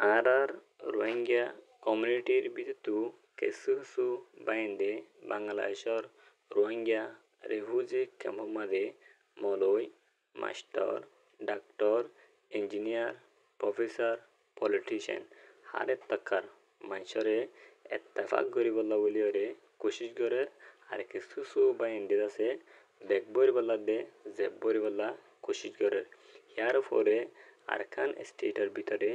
আর রোহিঙ্গা কমিউনিটির ভিতরতো কিছু কিছু বাইন্দে বাংলাদেশের রোহিঙ্গা রেফিউজি ক্যাম্প মাঝে Malay master doctor engineer professor politician হারে তাকার মানুষরে এত্তেফাক করি বললা বলি ওরে কোশিশ করে আর কিছু কিছু বাইন্দে আছে দেখবই বললা দে জেববই বললা কোশিশ করে ইয়ার পরে আরকান স্টেটের ভিতরে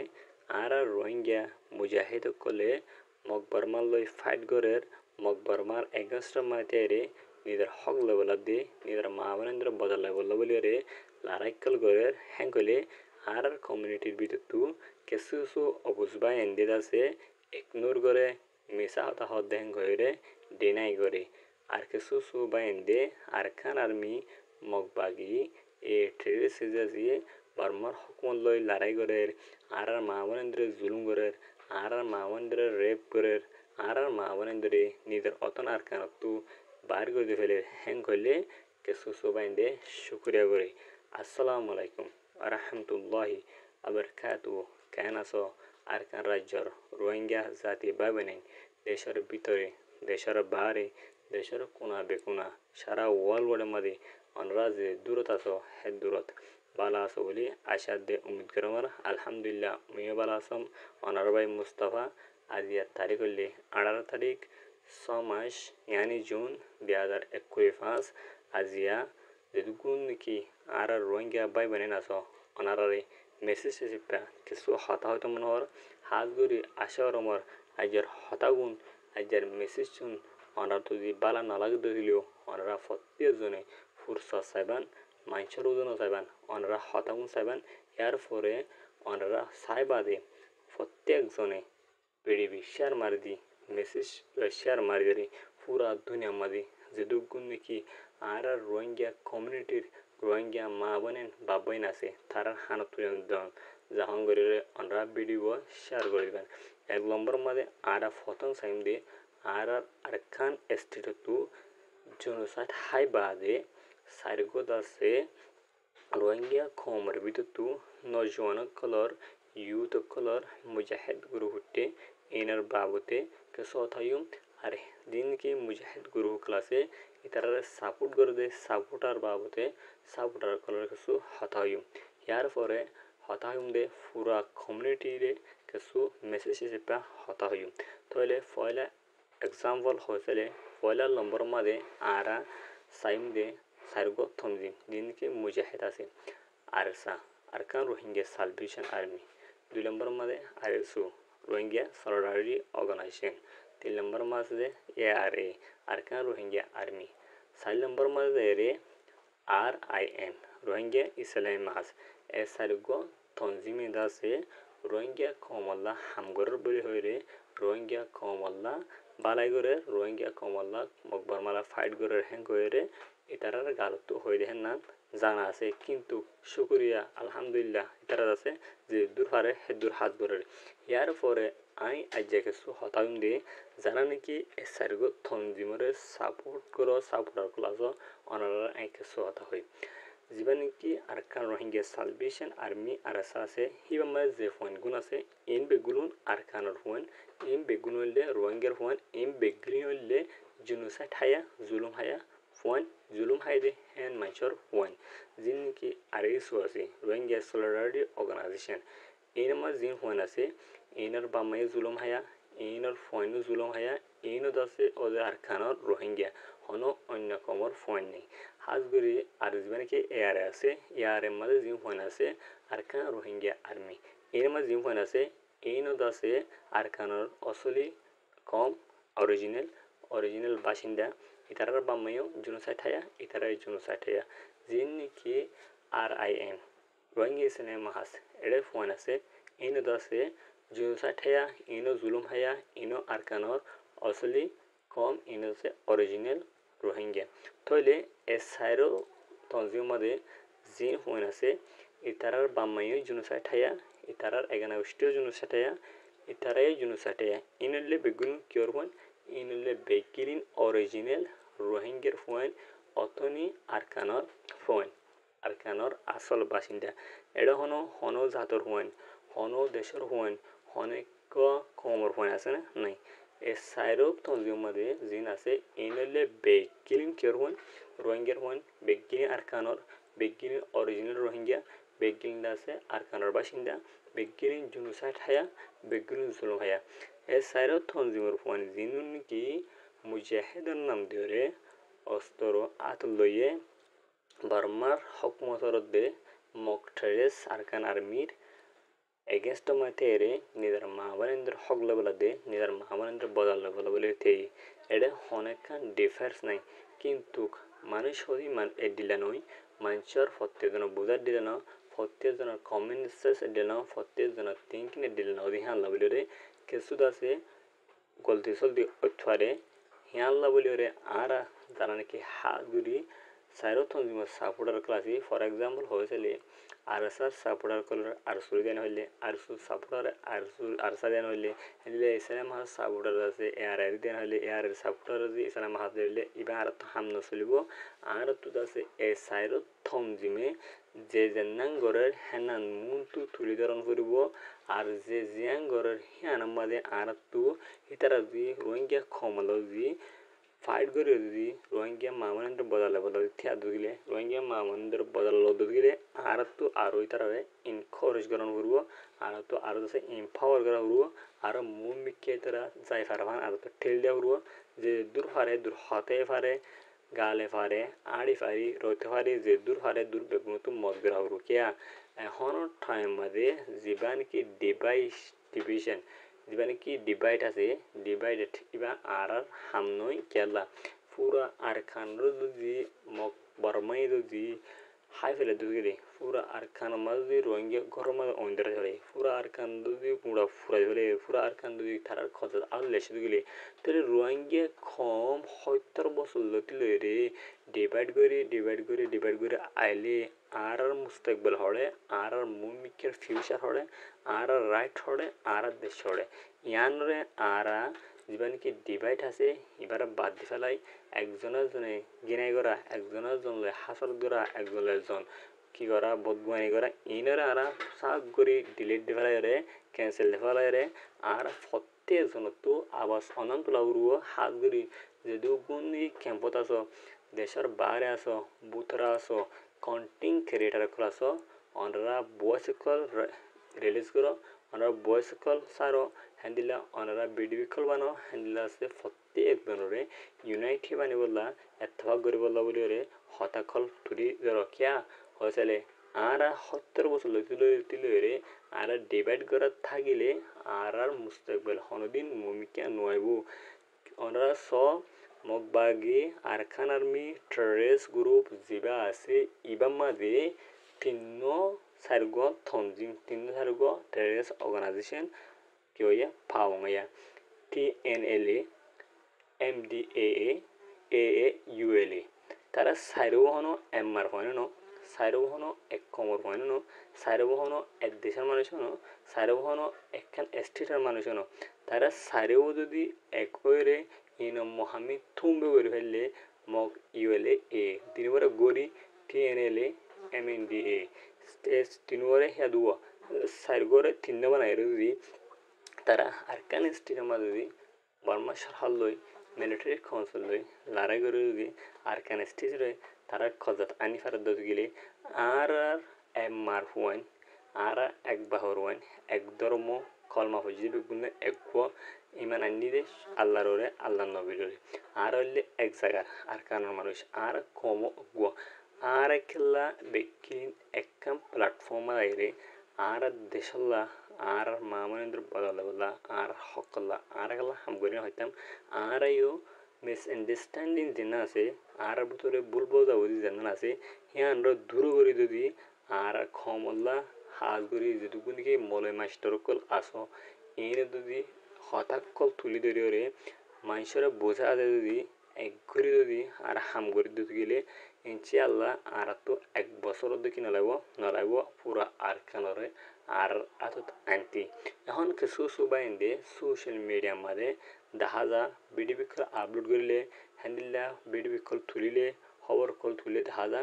আর রোহিঙ্গা মুজাহিদ কলে মকবরমার লই ফাইট গরের মকবরমার এগেনস্ট মাইতে নিজের হক লেভেল দি নিজের মা বোনেন্দ্র বদল লেভেল বলি রে লারাইকল গরের হ্যাঁ কলে আর কমিউনিটির ভিতর তু কিছু কিছু অবুজবাই এন্দিদ আছে ইগনোর করে মিশা হতা হত দেন গরে ডিনাই করে আর কিছু কিছু বা এন্দে আর খান আর্মি মগবাগি এ ট্রেড সিজাজিয়ে বার্মার হকুমত লই লড়াই গরের আর মা বোনেন্দ্র জুলুম গরের আর মা বোনেন্দ্র রেপ গরের আর মা বোনেন্দ্র নিজের অতন আর কানতু বার করে ফেলে হ্যাং করলে কিছু সবাইন্দে শুক্রিয়া করে আসসালামু আলাইকুম রহমতুল্লাহি আবরকাতু কেন আছো আর কান রাজ্যর রোহিঙ্গা জাতি বাবেনেন দেশের ভিতরে দেশের বাইরে দেশের কোনা বেকুনা সারা ওয়ার্ল্ড মাঝে অনরাজে দূরত আছো হে দূরত বালা আছো বলি আশা দে উম্মিদ করমার আলহামদুলিল্লাহ মিয়া বালা আসম অনার ভাই মুস্তাফা আজিয়ার তারিখ হইলে 18 তারিখ 6 মাস ইয়ানি জুন 2021 আজিয়া যেদুকুন নাকি আর রোহিঙ্গা বাই বানেন আছো অনারারে মেসেজ এসিপা কিছু হতা হয়তো মনোহর হাত গরি আশা রমর আজের হতাগুন আজের মেসেজ চুন অনার যদি বালা নালাগে দিলেও অনারা প্রত্যেক জনে ফুরসা সাইবান মাইনসর ওজন সাইবান অনারা হতাগুন সাইবান ইয়ার পরে অনারা সাইবাদে প্রত্যেক জনে পিডিবি শেয়ার মারি দি মেসেজ শেয়ার মারি দি পুরা দুনিয়া মাঝে যেদুকুন নাকি আর রোহিঙ্গা কমিউনিটির রোহিঙ্গা মা বোনেন বাবাইন আছে তারা হানত তুলে দেন জাহাঙ্গীরের অনরা ভিডিও শেয়ার করে দিবেন 1 নম্বর মাঝে আর ফতন সাইম দিয়ে আর আরখান স্টেট টু জনসাইড হাই বাদে সাইরগোদ আছে রোহিঙ্গা খমর ভিতর তু নজওয়ান কলর ইউথ কলর মুজাহিদ গুরু হুটে এনার বাবতে কেসথায়ুম আর দিন কি মুজাহিদ গুরু ক্লাসে ইতারা সাপোর্ট করে দে সাপোর্টার বাবতে সাপোর্টার কলর কিছু হতায়ুম ইয়ার পরে হতায়ুম দে পুরা কমিউনিটি রে কিছু মেসেজ হিসেবে হতায়ুম তাহলে পয়লা এক্সাম্পল হয়েছিল পয়লা নম্বর মাঝে আরা সাইম দে সার্গো থমজিম দিনকে মুজাহিদ আছে ARSA Arakan Rohingya salvation army 2 number মাঝে RSO Rohingya solidarity organisation 3 number মাঝে ARA Arakan Rohingya army 4 number মাঝে রে আরআইএম রোহিঙ্গা ইসলামী মাস এ সার্গো তনজিমে দাসে রোহিঙ্গা কমল্লা হামগরের বলি হইরে রোহিঙ্গা কমল্লা বালাই করে রোহিঙ্গা কমল্লা মকবরমালা ফাইট করে হ্যাং করে এটার গালত হয়ে দেখেন না জানা আছে কিন্তু শুক্রিয়া আলহামদুলিল্লাহ এটার আছে যে দূর পারে হে দূর হাত ধরে ইয়ার পরে আই আজ্জা কিছু হতাম দিয়ে যারা নাকি সার্গো থনজিমরে সাপোর্ট করো সাপোর্টার ক্লাস অনারা আই কিছু হতা হয় যিবা নাকি আরকান রোহিঙ্গা সালভেশন আর্মি আর আছে হিবা যে পয়েন্ট গুণ আছে এন বেগুন আরকানের পয়েন্ট এম বেগুন হইলে রোহিঙ্গার পয়েন্ট এম বেগ্রি হইলে জুনুসাইড হায়া জুলুম হায়া পয়েন্ট জুলুম হাইদে হ্যান মাইচর পয়েন্ট যিন নাকি আরএসও আছে রোহিঙ্গা সলিডারিটি অর্গানাইজেশন এই নামার যিন পয়েন্ট আছে এইনার বামাই জুলুম হায়া এইনার পয়েন্টও জুলুম হায়া এইনত আছে ওদের আরকানের রোহিঙ্গা হনো অন্য কমর পয়েন্ট নেই হাজগুড়ি আর যিবা নাকি এআরএ আছে এআরএর মাঝে যিন পয়েন্ট আছে আরকান রোহিঙ্গা আর্মি এর মাঝে যিন পয়েন্ট আছে এইনত আছে আরকানের আসলি কম অরিজিনাল বাসিন্দা ইতারার বাম্মাইও জুনুসাইড হায়া ইতারাই জুনুসাইড হায়া যিন নাকি আরআইএম রোহিঙ্গা ইসলামী মাহাস এটাই পয়েন্ট আছে এইনত আছে জুনুসাইড হায়া ইনো জুলুম হায়া ইনো আরকানর আসলি কম ইনো আছে অরিজিনাল রোহিঙ্গা তাহলে এ সাইরো তনজিম মাঝে যিন পয়েন্ট আছে ইতারার বাম্মাইও জুনুসাইড হায়া ইতারার এগানাউষ্টিও জুনুসাইড হায়া ইতারাই জুনুসাইড হায়া ইনলে বেগুন cure point inlay বেকিরিন original রোহিঙ্গার point অতনি আরকানর আসল বাসিন্দা এটা হনো জাতর পয়েন্ট হনো দেশের পয়েন্ট অনেক কমর পয়েন্ট আছে না নাই এ সাইরো তঞ্জিম মাদে জিন আছে ইনলে বেগিলিন কেয়ার পয়েন্ট রোহিঙ্গার পয়েন্ট বেগিলিন আরকানর বেগিলিন অরিজিনাল রোহিঙ্গা বেগিলিন আছে আরকানর বাসিন্দা বেগিলিন জুনুসাইড হায়া বেগিলিন জুলুম হায়া এ সাইরো তঞ্জিমর পয়েন্ট জিন কি মুজাহিদের নাম ধরে অস্ত্র আতলয়ে বার্মার হকুমতরদে মকটারেস আরকান আর্মির এগেনস্ট মাইতেরে নিদার মাহাবানেন্দ্র হক লেভেলাদে নিদার মাহাবানেন্দ্র বদাল লেভেল বলে তেই এটা অনেকখান ডিফারেন্স নাই কিন্তু মানুষ হই দিলা নই মানুষের প্রত্যেকজনের বোঝার দিলে না প্রত্যেকজনের কমন সেন্স দিলে না প্রত্যেকজনের থিঙ্কিং দিলে না ওদি হাল্লা বলে রে কিছু আছে গলতি সলতি অথরে হিয়াল্লা বলে রে আর যারা নাকি হাত গুড়ি সাইরোথনজিমার সাপোর্টার ক্লাসি ফর এক্সাম্পল হয়েছিল আরসার সাপোর্টার কলার আরসুল দেন হইলে আরসুল সাপোর্টার আরসা দেন হইলে হইলে ইসলাম হাস সাপোর্টার আছে এআর দেন হইলে এআর সাপোর্টার আছে ইসলাম হাস দিলে ইবা আর তো হাম নচলিব আর তো আছে এ সাইরোথনজিমে যে জেন্নাঙ্গরের হেনান মুনটু তুলি ধরন করিব আর যে জিয়াঙ্গরের হিয়ানার মাঝে আর তো ইতারা যদি রোহিঙ্গা কমলো যদি ফাইট করে যদি রোহিঙ্গা মামানন্দ্র বদলে বদলে থিয়া দিলে রোহিঙ্গা মামানন্দ্র বদল দিলে আর তো আরো তারা ইনকারেজ করানো করব আর তো আরো আছে এম্পাওয়ার করা করব আর মুন মিকে তারা যাই ফারবান আর তো ঠেল দেওয়া করব যে দূর ফারে দূর হতে পারে গালে ফারে আড়ি ফারি রইতে ফারি যে দূর ফারে দূর বেগুন তো মদ করা করব কিয়া এখন টাইম মাঝে জীবান কি ডিভিশন যেখানে কি ডিভাইড আছে ডিভাইডেড ইবা আর হামনই কেলা পুরা আর খানর যদি মক বর্মাই যদি হাই ফেলে দুগিরে পুরা আর খান মাঝ যদি রোহিঙ্গা ঘর মাঝে অন্ধের ধরে পুরা আর খান যদি পুরা ফুরাই ফেলে পুরা আর খান যদি তারার খরচ আর লেসে দুগিলে তাহলে রোহিঙ্গা কম 70 বছর লতিলে রে ডিভাইড করে আইলে আর মুস্তাকবিল হড়ে আর মুমিকের ফিউচার হড়ে আর রাইট হড়ে আর দেশ হড়ে ইয়ানরে আরা যেবার কি ডিভাইড আছে এবার বাদ দি ফেলাই একজনের জনে গিনাই করা একজনের জন হাসর করা একজনের জন কি করা বদগুয়ানি করা ইনারে আরা সাক করে ডিলিট দি ফেলাই রে ক্যান্সেল দি ফেলাই রে আর প্রত্যেক জন তো আবার অনন্ত লাউরুও হাত করি যে দুগুনি ক্যাম্পত আছো দেশের বাইরে আছো বুথরা আছো কন্টেন্ট ক্রিয়েটার আছো অনরা বয়স কল রিলিজ করো অনরা বয়স কল সারো হ্যান্ডিলা অনরা ভিডিও কল বানো হ্যান্ডিলা আছে প্রত্যেক জনরে ইউনাইটি বানি বললা এতভাগ করে বললা বলি রে হতাকল তুলি ধরো কিয়া হয়েছে আর 70 বছর লইলে রে আর ডিভাইড করা থাকিলে আর মুস্তাকবিল হনদিন মুমিকা নোয়াইব অনরা স মগবাগি আরখান আর্মি টেররিস্ট গ্রুপ জিবা আছে ইবা মাঝে তিন্ন সার্গ থনজিম তিন্ন সার্গ টেররিস্ট অর্গানাইজেশন কি হইয়া ফাওয়া TNLA MDAA AAULA তারা সাইরো হনো এমআর হয় না সাইরো হনো এক কমর হয় না সাইরো হনো এক দেশের মানুষ হনো সাইরো হনো একখান স্টেটের মানুষ হনো তারা সাইরো যদি এক হয়ে ইন মহামি থুমবে করে ফেললে মগ ইউএলএ এ তিনবারে গড়ি TNLA MNDA তিনবারে হ্যাঁ দুয়া সাইরগরে তিনটা বানাই যদি তারা আরকান স্টেটের মাঝে যদি বর্মা সরহার লই মিলিটারি কাউন্সিল লই লড়াই করে যদি আরকান স্টেটে তারা খজাত আনি ফেরত গেলে আর এমআর হুয়াইন আর এক বাহর হুয়াইন এক ধর্ম কলমা হইজি বেগুন এক ইমান আনি দে আল্লাহর ওরে আল্লাহ নবীর ওরে আর হইলে এক জায়গার আর কানোর মানুষ আর কম গুয়া আর খেলা বেকিন একখান প্ল্যাটফর্ম আইরে আর দেশল্লা আর মামনেন্দ্র বদলা বদলা আর হকল্লা আর গেলা হামগরি হইতাম আর আইও মিসআন্ডারস্ট্যান্ডিং যেন আছে আর ভিতরে ভুল বোঝাবুঝি যেন আছে হিয়ানরা দূর করে যদি আর ক্ষমল্লা হাত করি যেটুকুনিকে মলে মাস্টারকল আসো এনে যদি হঠাৎকল তুলি ধরে মানুষের বোঝা যায় যদি এক ঘুরি যদি আর হাম করে দিতে গেলে ইনশাআল্লাহ আর তো এক বছর দেখি নলাইব পুরা আর খানরে আর আতত আনতি এখন কিছু সুবাইন্দে সোশ্যাল মিডিয়ার মাঝে দেখা যা ভিডিও বিকল আপলোড করিলে হ্যান্ডিল্লা ভিডিও বিকল তুলিলে খবর কল তুলে দেখা যা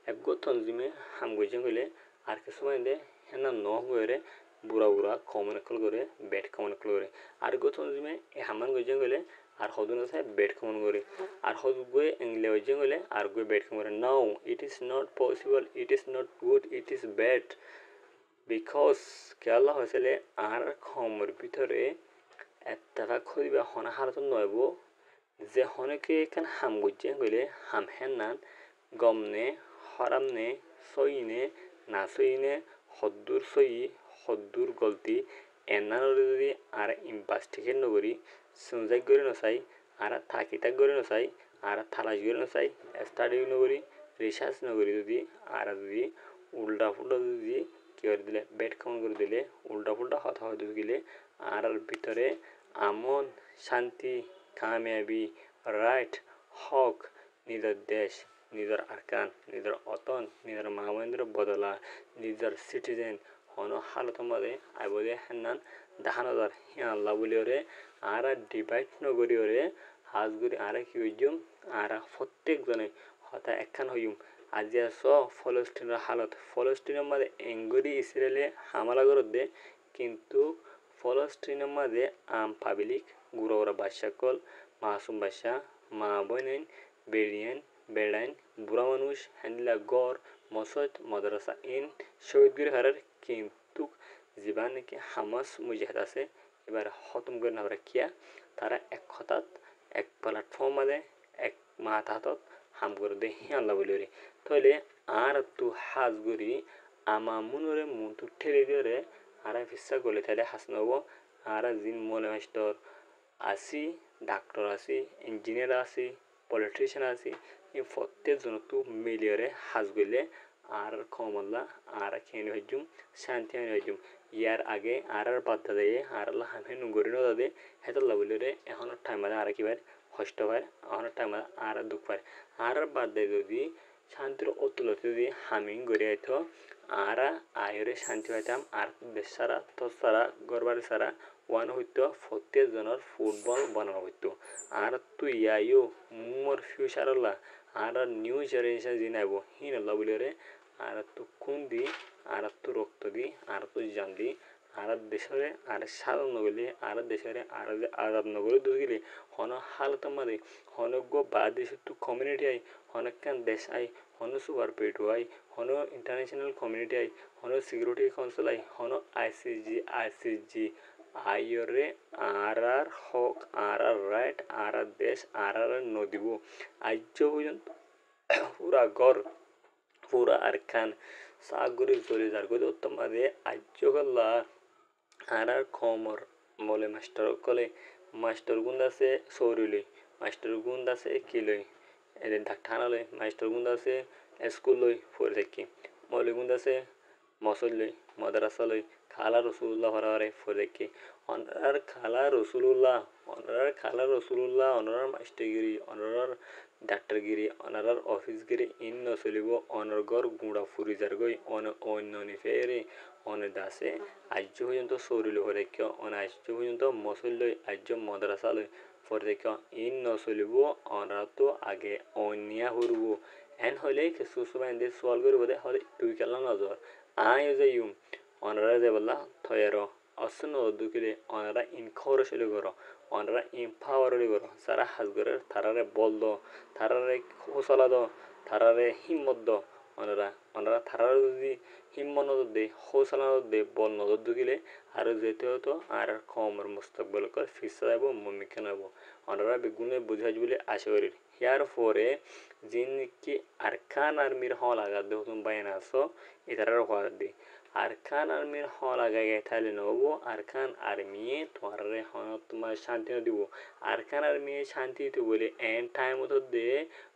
এক তঞ্জিমে হাম গইছে কইলে আর কিছু বাইন্দে হেনা ন গরে বুড়া কমন কল করে বেড কমন কল করে আর গত জিমে হামান গজে গেলে আর হদুন আছে বেড কমন করে আর হদ গুয়ে এংলে গজে গেলে আর গুয়ে বেড কমন করে no it is not possible it is not good it is bad because কেলা হয়েছিলে আর খমর ভিতরে এত্তাফাক হইবা হনা হারতন নয়ব যে হনেকে এখান হাম গজ্জে গেলে হাম হেন গমনে হরামনে সইনে না সইনে হদ্দুর সই হদ্দুর গলতি এন্না যদি আর ইনভেস্টিগেট নগরি সুনজাই করে নসাই আর থাকিতাক করে নসাই আর থালাশ করে নসাই স্টাডি নগরি রিসার্চ নগরি যদি আর যদি উল্টা ফুল্টা যদি কি করে দিলে বেড খাউন করে দিলে উল্টা ফুল্টা হতা হতে গেলে আর ভিতরে আমন শান্তি কামিয়াবি রাইট হক নিজের দেশ নিজের আরকান নিজের অতন নিজের মহামেন্দ্র বদলা নিজের সিটিজেন হন হালত মাদে আইবদে হেনান দাহানদার হিয়া আল্লাহ বলিওরে আর ডিভাইড নগরিওরে হাজগুড়ি আর কি হইজুম আর প্রত্যেক জনে হতা একখান হইম আজি আস ফলস্টিনের হালত ফলস্টিনের মাঝে এঙ্গুরি ইসরায়েলে হামলা করে দে কিন্তু ফলস্টিনের মাঝে আম পাবলিক গুড়া গুড়া বাদশা কল মাসুম বাদশা মা বইনেন বেরিয়েন বেড়াইন বুড়া মানুষ হ্যান্ডিলা গড় মসজিদ মাদ্রাসা ইন শহীদগিরি হারার কিন্তু জীবান নাকি হামাস মুজাহিদ আছে এবার খতম করে না কিয়া তারা এক হঠাৎ এক প্ল্যাটফর্ম মাঝে এক মাথ হাতত হাম করে দে আল্লাহ বলি রে তাহলে আর তু হাজ গুড়ি আমা মুনরে মুন তু ঠেলে দিয়ে আর ফিসা গলে তাহলে হাস নব আর জিন মলে মাস্টর আসি ডাক্তার আসি ইঞ্জিনিয়ার আসি পলিটিশিয়ান আসি এই প্রত্যেকজন তু মিলিয়রে হাজ গলে আর কমল্লা আর খেয়ে হইজুম শান্তি আনি হইজুম ইয়ার আগে আর বাধ্যা দেয় আর আল্লাহ হামে নুগরি না দাদে হেতল্লা বলি রে এখন টাইম বাদে আর কিবার কষ্ট পায় এখন টাইম বাদে আর দুঃখ পায় আর বাদ দেয় যদি শান্তির অতুলত যদি হামিং গড়ে আইতো আর আয়রে শান্তি পাইতাম আর দেশ সারা তো সারা গড়বাড়ি সারা ওয়ান হইতো প্রত্যেকজনের ফুটবল বানানো হইতো আর তুই আইও মোর ফিউচার আল্লাহ আর নিউ জেনারেশন যিনি আইব হিন আল্লাহ বলি রে আর তু খুন দি আর তু রক্ত দি আর তু জান দি আর দেশরে আর সাল নগলি আর দেশরে আর আজাদ নগলি দুগিলি হন হালত মাদে হনগ্য বাদেশ তু কমিউনিটি আই হনকান দেশ আই হন সুপার পেট আই হন ইন্টারন্যাশনাল কমিউনিটি আই হন সিকিউরিটি কাউন্সিল আই হন আইসিজি আইরে আর হক আর রাইট আর দেশ আর নদীব আজ পর্যন্ত পুরা গড় পুরা আরকান সাগরে চলে যার গদ উত্তম মাদে আজ গল্লা আর খমর বলে মাস্টার কলে মাস্টার গুন্দ আছে সৌরিলই মাস্টার গুন্দ আছে কিলই এদের ডাক্তার লই মাস্টার গুন্দ আছে স্কুল লই পড়ে থাকি মৌলিক গুন্দ আছে মসল লই মাদ্রাসা লই খালা রসুল্লাহ হরারে পড়ে থাকি অনার খালা রসুল্লাহ অনার মাস্টারগিরি অনার ডাক্তারগিরি অনার অফিসগিরি ইন নচলিব অনর্গর গুঁড়া ফুরি যার গই অন্য ফেরে অনে দাসে আর্য পর্যন্ত সৌরিল হরে কেউ অনার্য পর্যন্ত মসল্লই আর্য মাদ্রাসালয় পরে কেউ ইন নচলিব অনার তো আগে অন্যা হরব এন হলে কিছু সময় এনে সোয়াল করব দে হলে তুই কেলা নজর আই যে ইউম অনারা যে বললা থয়ের অসন দুকিলে অনারা ইনখরসলি করো অনারা ইম্পাওয়ারলি করো সারা হাজগরের থারারে বল দো থারারে হোসলা দো থারারে হিম্মত দো অনারা থারার যদি হিম্মত দে হৌসলা দে বল নজর দুকিলে আর যেতে হতো আর কমর মুস্তকবল কর ফিসা যাব মমিকে নেব অনারা বেগুনে বুঝাই বলে আশা করি ইয়ার পরে জিন কি আরকান আর্মির হল আগা দে তুমি বাইনা আসো এটার হওয়ার দি আরকান আর্মির হল আগে তাহলে নেব আরকান আর্মি তোমার হন তোমার শান্তি দিব আরকান আর্মি শান্তি দিতে বলে এন টাইম মতো দে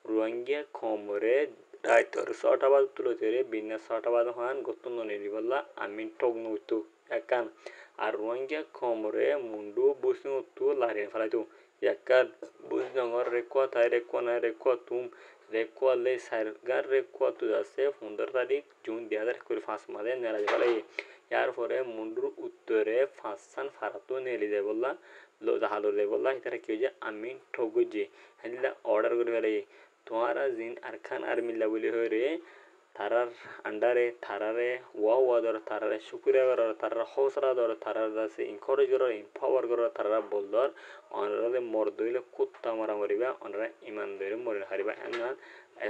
রোহিঙ্গা কমরে রাইতর ছটাবাদ তুলতে রে বিনা ছটাবাদ হন গতন নিলি বললা আমি ঠগ নইতো একান আর রোহিঙ্গা কমরে মুন্ডু বসে তো লারিয়ে ফেলাইতো একান বুঝ জঙ্গর রেকুয়া তাই রেকুয়া না রেকুয়া তুম রেকুয়া লে সারগার রেকুয়া তু আছে 15 তারিখ জুন 2025 মাদে নেলা ফেলাই ইয়ার পরে মুন্ডুর উত্তরে ফাঁসান ফারাতো নেলি যায় বললা লো জাহালো যায় বললা এটা কি যে আমি ঠগুজি হ্যাঁ অর্ডার করে ফেলাই তোমারা জিন আরকান আর্মিল্লা বলি হয়ে রে tarar andare tarare wawa dor tarare shukriya goror tarar hosra dor tarar dase encourage goror empower goror tarar boldor onrade mordoile kutta mara moriba onra iman dore morir hariba enan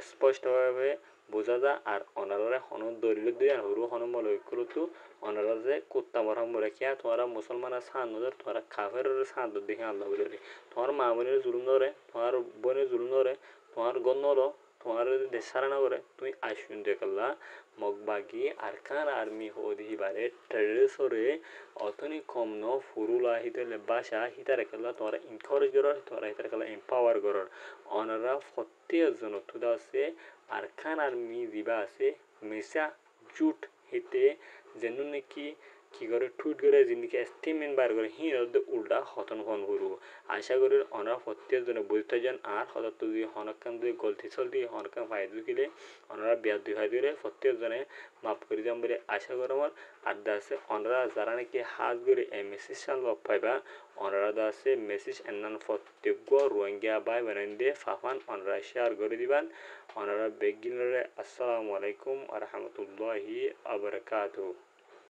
স্পষ্টভাবে বোঝা যায় আর ওনারা হন দলিল দিয়ে হরু হন মলকুলতু ওনারা যে কুত্তা মরা মরে কিয়া তোরা মুসলমানের সান নজর তোরা কাফের সান দেখে আল্লাহ বলে তোমার মামুনের জুলুম ধরে তোমার বোনের জুলুম ধরে তোমার গণ্য তোমার দেশ সারা না করে তুমি আইসুন দেখলা মগবাগি আর কান আর্মি হদি বারে ট্রেডেসরে অতনি কম ন ফুরুলা হিতলে বাসা হিতারে খেলা তোমার ইনকারেজ করর তোমার হিতারে খেলা এম্পাওয়ার করর অনারা প্রত্যেকজন তুদা আছে আর কান আর্মি দিবা আছে মেসা জুট হিতে যেন নাকি কি করে টুইট করে জিনিসকে স্টেটমেন্ট বার করে হি উল্টা হতন ফোন করব আশা করি অনারা প্রত্যেকজনে বুঝতে যান আর হঠাৎ যদি হনকান যদি গলতি চলতি হনকান ফায়দা দিলে ওনারা বিয়াদ দুই ফায়দা দিলে প্রত্যেকজনে মাফ করে যাম বলে আশা করি আমার আড্ডা আছে ওনারা যারা নাকি হাত করে এই মেসেজ লব পাইবা ওনারা আছে মেসেজ এনান প্রত্যেক রোহিঙ্গা ভাই বোন দিয়ে ফাফান ওনারা শেয়ার করে দিবান ওনারা বেগিনরে আসসালামু আলাইকুম ওয়া রাহমাতুল্লাহি ওয়া বারাকাতুহু